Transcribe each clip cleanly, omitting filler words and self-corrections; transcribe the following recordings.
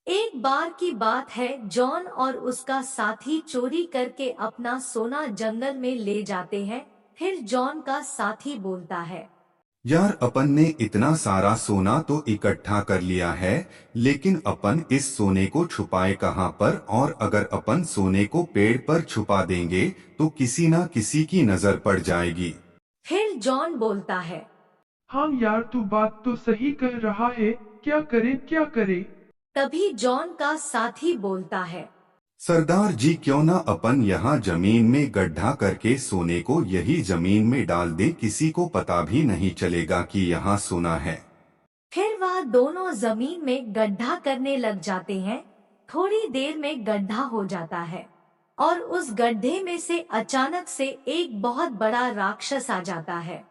एक बार की बात है, जॉन और उसका साथी चोरी करके अपना सोना जंगल में ले जाते हैं। फिर जॉन का साथी बोलता है, यार अपन ने इतना सारा सोना तो इकट्ठा कर लिया है, लेकिन अपन इस सोने को छुपाए कहाँ पर? और अगर अपन सोने को पेड़ पर छुपा देंगे तो किसी ना किसी की नजर पड़ जाएगी। फिर जॉन बोलता है। हाँ यार, तू बात तो सही कह रहा है। क्या करे क्या करे। तभी जॉन का साथी बोलता है, सरदार जी, क्यों ना अपन यहाँ जमीन में गड्ढा करके सोने को यही जमीन में डाल दे, किसी को पता भी नहीं चलेगा कि यहाँ सोना है। फिर वह दोनों जमीन में गड्ढा करने लग जाते हैं। थोड़ी देर में गड्ढा हो जाता है और उस गड्ढे में से अचानक से एक बहुत बड़ा राक्षस आ जाता है।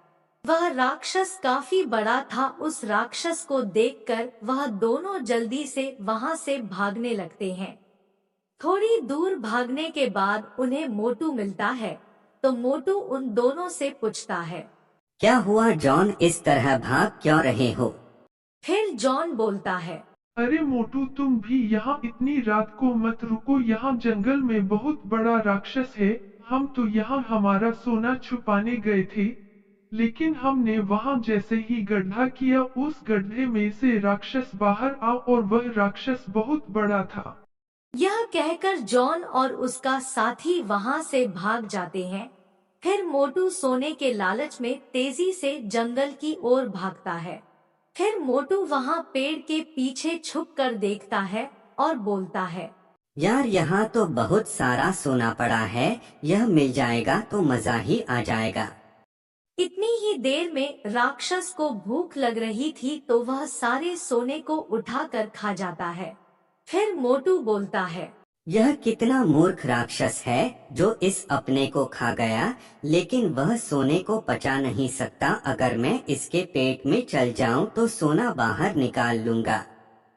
वह राक्षस काफी बड़ा था। उस राक्षस को देखकर वह दोनों जल्दी से वहां से भागने लगते हैं। थोड़ी दूर भागने के बाद उन्हें मोटू मिलता है, तो मोटू उन दोनों से पूछता है, क्या हुआ जॉन, इस तरह भाग क्यों रहे हो? फिर जॉन बोलता है, अरे मोटू, तुम भी यहाँ इतनी रात को मत रुको। यहाँ जंगल में बहुत बड़ा राक्षस है। हम तो यहाँ हमारा सोना छुपाने गए थे, लेकिन हमने वहाँ जैसे ही गड्ढा किया, उस गड्ढे में से राक्षस बाहर आ और वह राक्षस बहुत बड़ा था। यह कहकर जॉन और उसका साथी वहां से भाग जाते हैं। फिर मोटू सोने के लालच में तेजी से जंगल की ओर भागता है। फिर मोटू वहां पेड़ के पीछे छुपकर देखता है और बोलता है, यार यहाँ तो बहुत सारा सोना पड़ा है, यह मिल जाएगा तो मजा ही आ जाएगा। इतनी ही देर में राक्षस को भूख लग रही थी, तो वह सारे सोने को उठाकर खा जाता है। फिर मोटू बोलता है, यह कितना मूर्ख राक्षस है जो इस अपने को खा गया, लेकिन वह सोने को पचा नहीं सकता। अगर मैं इसके पेट में चल जाऊं तो सोना बाहर निकाल लूंगा,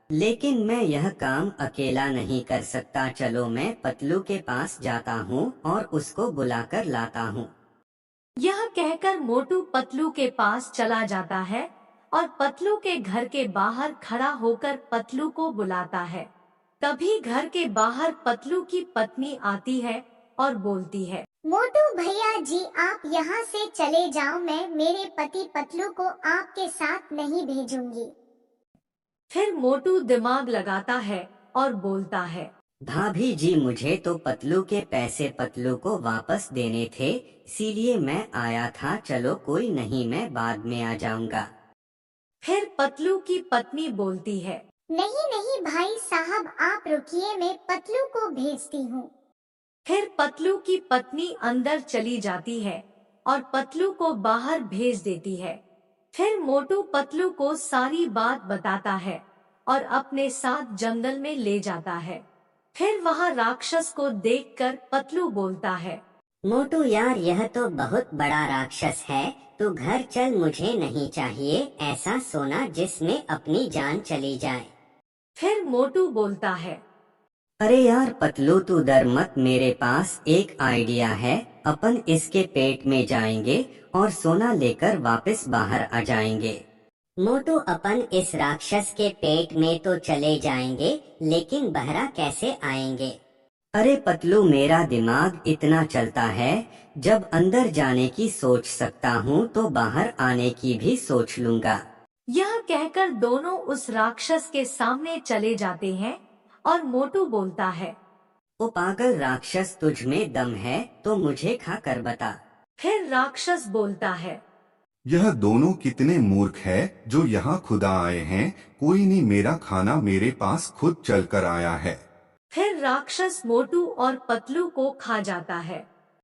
लेकिन मैं यह काम अकेला नहीं कर सकता। चलो मैं पतलू के पास जाता हूँ और उसको बुलाकर लाता हूँ। यह कहकर मोटू पतलू के पास चला जाता है और पतलू के घर के बाहर खड़ा होकर पतलू को बुलाता है। तभी घर के बाहर पतलू की पत्नी आती है और बोलती है, मोटू भैया जी, आप यहाँ से चले जाओ, मैं मेरे पति पतलू को आपके साथ नहीं भेजूंगी। फिर मोटू दिमाग लगाता है और बोलता है, भाभी जी, मुझे तो पतलू के पैसे पतलू को वापस देने थे, इसीलिए मैं आया था। चलो कोई नहीं, मैं बाद में आ जाऊंगा। फिर पतलू की पत्नी बोलती है, नहीं नहीं भाई साहब, आप रुकिए, मैं पतलू को भेजती हूँ। फिर पतलू की पत्नी अंदर चली जाती है और पतलू को बाहर भेज देती है। फिर मोटू पतलू को सारी बात बताता है और अपने साथ जंगल में ले जाता है। फिर वहाँ राक्षस को देखकर पतलू बोलता है, मोटू यार, यह तो बहुत बड़ा राक्षस है, तू घर चल, मुझे नहीं चाहिए ऐसा सोना जिसमें अपनी जान चली जाए। फिर मोटू बोलता है, अरे यार पतलू, तू डर मत, मेरे पास एक आइडिया है। अपन इसके पेट में जाएंगे और सोना लेकर वापस बाहर आ जाएंगे। मोटू, अपन इस राक्षस के पेट में तो चले जाएंगे, लेकिन बहरा कैसे आएंगे? अरे पतलू, मेरा दिमाग इतना चलता है, जब अंदर जाने की सोच सकता हूँ तो बाहर आने की भी सोच लूंगा। यह कहकर दोनों उस राक्षस के सामने चले जाते हैं और मोटू बोलता है, ओ पागल राक्षस, तुझ में दम है तो मुझे खाकर बता। फिर राक्षस बोलता है, यह दोनों कितने मूर्ख है जो यहाँ खुदा आए हैं। कोई नहीं, मेरा खाना मेरे पास खुद चल कर आया है। फिर राक्षस मोटू और पतलू को खा जाता है।